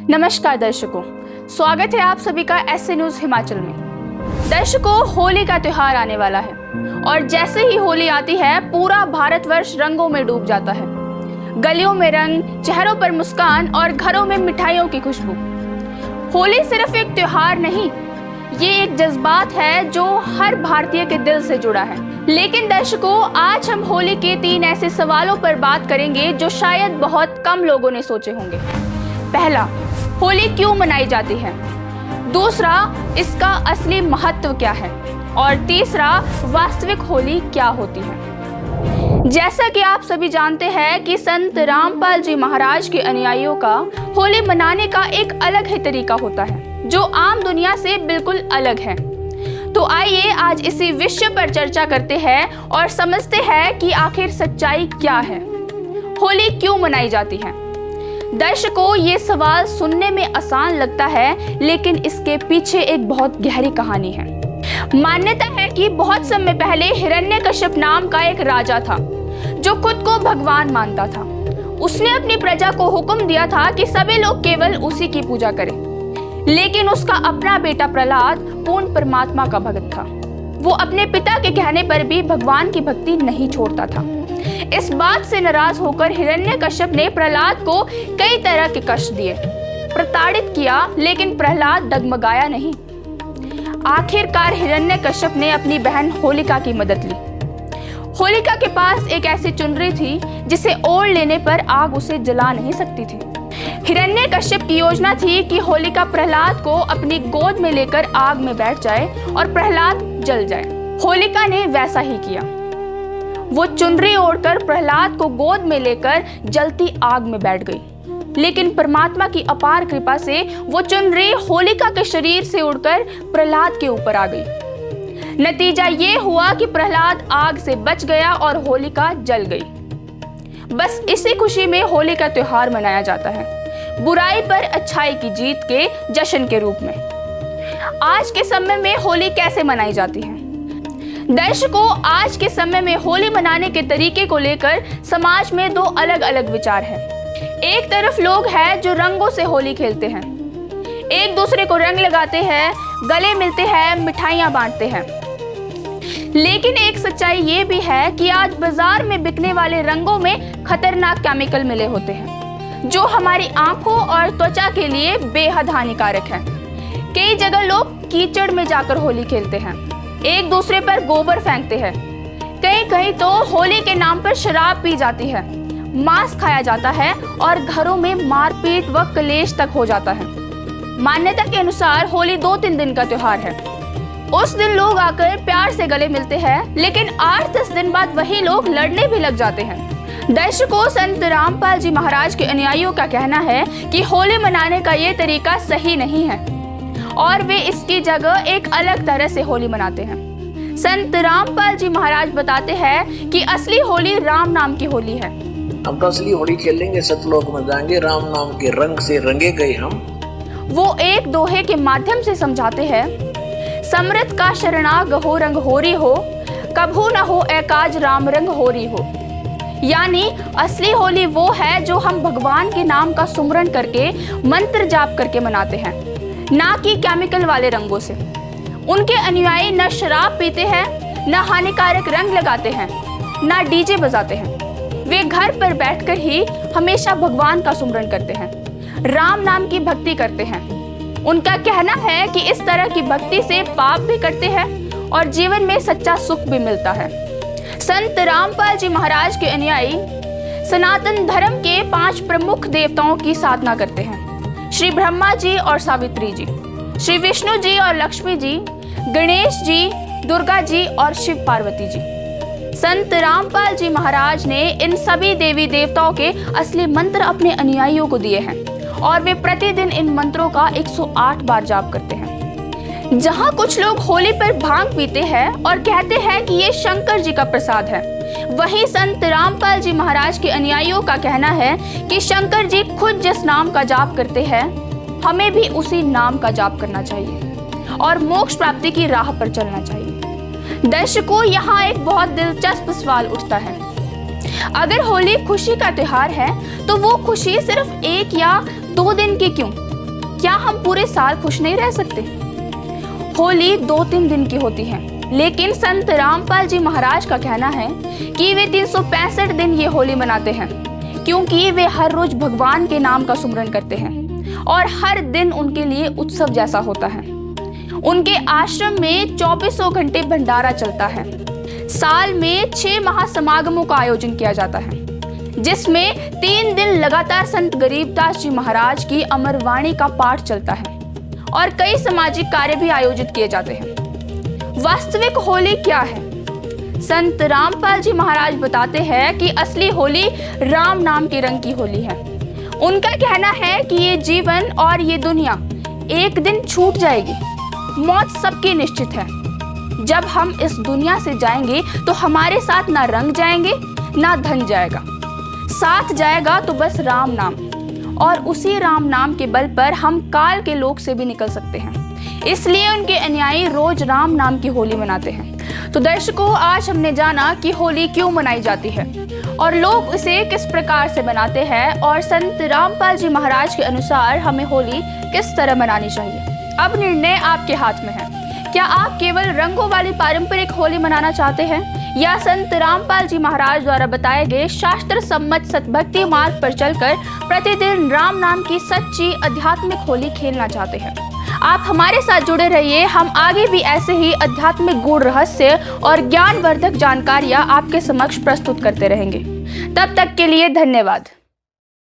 नमस्कार दर्शकों, स्वागत है आप सभी का एसए न्यूज हिमाचल में। दर्शकों, होली का त्योहार आने वाला है और जैसे ही होली आती है पूरा भारतवर्ष रंगों में डूब जाता है। गलियों में रंग, चेहरों पर मुस्कान और घरों में मिठाइयों की खुशबू। होली सिर्फ एक त्योहार नहीं, ये एक जज्बात है जो हर भारतीय के दिल से जुड़ा है। लेकिन दर्शकों, आज हम होली के 3 ऐसे सवालों पर बात करेंगे जो शायद बहुत कम लोगों ने सोचे होंगे। पहला, होली क्यों मनाई जाती है? दूसरा, इसका असली महत्व क्या है? और तीसरा, वास्तविक होली क्या होती है? जैसा कि आप सभी जानते हैं कि संत रामपाल जी महाराज के अनुयायियों का होली मनाने का एक अलग ही तरीका होता है जो आम दुनिया से बिल्कुल अलग है। तो आइए आज इसी विषय पर चर्चा करते हैं और समझते हैं कि आखिर सच्चाई क्या है, होली क्यों मनाई जाती है। दर्शकों, ये सवाल सुनने में आसान लगता है, लेकिन इसके पीछे एक बहुत गहरी कहानी है। मान्यता है कि बहुत समय पहले हिरण्यकश्यप नाम का एक राजा था जो खुद को भगवान मानता था। उसने अपनी प्रजा को हुक्म दिया था कि सभी लोग केवल उसी की पूजा करें। लेकिन उसका अपना बेटा प्रहलाद पूर्ण परमात्मा का भक्त था। वो अपने पिता के कहने पर भी भगवान की भक्ति नहीं छोड़ता था। इस बात से नाराज होकर हिरण्यकश्यप ने प्रहलाद को कई तरह के कष्ट दिए, प्रताड़ित किया, लेकिन प्रहलाद डगमगाया नहीं। आखिरकार हिरण्यकश्यप ने अपनी बहन होलिका की मदद ली। होलिका के पास एक ऐसी चुनरी थी जिसे ओढ़ लेने पर आग उसे जला नहीं सकती थी। हिरण्यकश्यप की योजना थी कि होलिका प्रहलाद को अपनी गोद में लेकर आग में बैठ जाए और प्रहलाद जल जाए। होलिका ने वैसा ही किया। वो चुनरी ओढ़कर प्रहलाद को गोद में लेकर जलती आग में बैठ गई। लेकिन परमात्मा की अपार कृपा से वो चुनरी होलिका के शरीर से उड़कर प्रहलाद के ऊपर आ गई। नतीजा ये हुआ कि प्रहलाद आग से बच गया और होलिका जल गई। बस इसी खुशी में होली का त्योहार मनाया जाता है, बुराई पर अच्छाई की जीत के जश्न के रूप में। आज के समय में होली कैसे मनाई जाती है? दर्शकों, आज के समय में होली मनाने के तरीके को लेकर समाज में 2 अलग अलग विचार हैं। एक तरफ लोग हैं जो रंगों से होली खेलते हैं, एक दूसरे को रंग लगाते हैं, गले मिलते हैं, मिठाइयां बांटते हैं। लेकिन एक सच्चाई ये भी है कि आज बाजार में बिकने वाले रंगों में खतरनाक केमिकल मिले होते हैं जो हमारी आंखों और त्वचा के लिए बेहद हानिकारक है। कई जगह लोग कीचड़ में जाकर होली खेलते हैं, एक दूसरे पर गोबर फेंकते हैं। कहीं तो होली के नाम पर शराब पी जाती है, मांस खाया जाता है और घरों में मारपीट व कलेश तक हो जाता है। मान्यता के अनुसार होली 2-3 दिन का त्योहार है। उस दिन लोग आकर प्यार से गले मिलते हैं, लेकिन 8-10 दिन बाद वही लोग लड़ने भी लग जाते हैं। दर्शकों, संत रामपाल जी महाराज के अनुयायियों का कहना है कि होली मनाने का ये तरीका सही नहीं है और वे इसकी जगह एक अलग तरह से होली मनाते हैं। संत रामपाल जी महाराज बताते हैं कि असली होली राम नाम की होली है। हम तो असली होली खेलेंगे, सतलोक में जाएंगे, राम नाम के रंग से रंगे गए हम। वो एक दोहे के माध्यम से समझाते हैं, समृत का शरणाग हो रंग होरी हो, कभू न हो एकाज राम रंग होरी हो। यानी असली होली वो है जो हम भगवान के नाम का सुमरन करके, मंत्र जाप करके मनाते हैं, ना कि केमिकल वाले रंगों से। उनके अनुयायी न शराब पीते हैं, न हानिकारक रंग लगाते हैं, न डीजे बजाते हैं। वे घर पर बैठकर ही हमेशा भगवान का सुमरन करते हैं, राम नाम की भक्ति करते हैं। उनका कहना है कि इस तरह की भक्ति से पाप भी कटते हैं और जीवन में सच्चा सुख भी मिलता है। संत रामपाल जी महाराज के अनुयायी सनातन धर्म के 5 प्रमुख देवताओं की साधना करते हैं: श्री ब्रह्मा जी और सावित्री जी, श्री विष्णु जी और लक्ष्मी जी, गणेश जी, दुर्गा जी और शिव पार्वती जी। संत रामपाल जी महाराज ने इन सभी देवी देवताओं के असली मंत्र अपने अनुयायियों को दिए हैं और वे प्रतिदिन इन मंत्रों का 108 बार जाप करते हैं। जहां कुछ लोग होली पर भांग पीते हैं और कहते हैं कि ये शंकर जी का प्रसाद है, वहीं संत रामपाल जी महाराज के अनुयायियों का कहना है कि शंकर जी खुद जिस नाम का जाप करते हैं, हमें भी उसी नाम का जाप करना चाहिए और मोक्ष प्राप्ति की राह पर चलना चाहिए। दर्शकों, यहाँ एक बहुत दिलचस्प सवाल उठता है, अगर होली खुशी का त्योहार है तो वो खुशी सिर्फ 1 या 2 दिन की क्यों? क्या हम पूरे साल खुश नहीं रह सकते? होली 2-3 दिन की होती है, लेकिन संत रामपाल जी महाराज का कहना है कि वे 365 दिन ये होली मनाते हैं, क्योंकि वे हर रोज भगवान के नाम का सुमरन करते हैं और हर दिन उनके लिए उत्सव जैसा होता है। उनके आश्रम में 24 घंटे भंडारा चलता है। साल में 6 महासमागमों का आयोजन किया जाता है, जिसमें 3 दिन लगातार संत गरीबदास जी महाराज की अमरवाणी का पाठ चलता है और कई सामाजिक कार्य भी आयोजित किए जाते हैं। वास्तविक होली क्या है? संत रामपाल जी महाराज बताते हैं कि असली होली राम नाम के रंग की होली है। उनका कहना है कि ये जीवन और ये दुनिया एक दिन छूट जाएगी। मौत सबकी निश्चित है। जब हम इस दुनिया से जाएंगे तो हमारे साथ ना रंग जाएंगे ना धन जाएगा, साथ जाएगा तो बस राम नाम, और उसी राम नाम के बल पर हम काल के लोक से भी निकल सकते हैं। इसलिए उनके अनुयायी रोज राम नाम की होली मनाते हैं। तो दर्शकों, आज हमने जाना कि होली क्यों मनाई जाती है और लोग इसे किस प्रकार से मनाते हैं, और संत रामपाल जी महाराज के अनुसार हमें होली किस तरह मनानी चाहिए। अब निर्णय आपके हाथ में है। क्या आप केवल रंगों वाली पारंपरिक होली मनाना चाहते हैं, या संत रामपाल जी महाराज द्वारा बताए गए शास्त्र सम्मत सतभक्ति मार्ग पर चलकर प्रतिदिन राम नाम की सच्ची आध्यात्मिक होली खेलना चाहते हैं? आप हमारे साथ जुड़े रहिए। हम आगे भी ऐसे ही आध्यात्मिक गूढ़ रहस्य और ज्ञानवर्धक जानकारियां आपके समक्ष प्रस्तुत करते रहेंगे। तब तक के लिए धन्यवाद।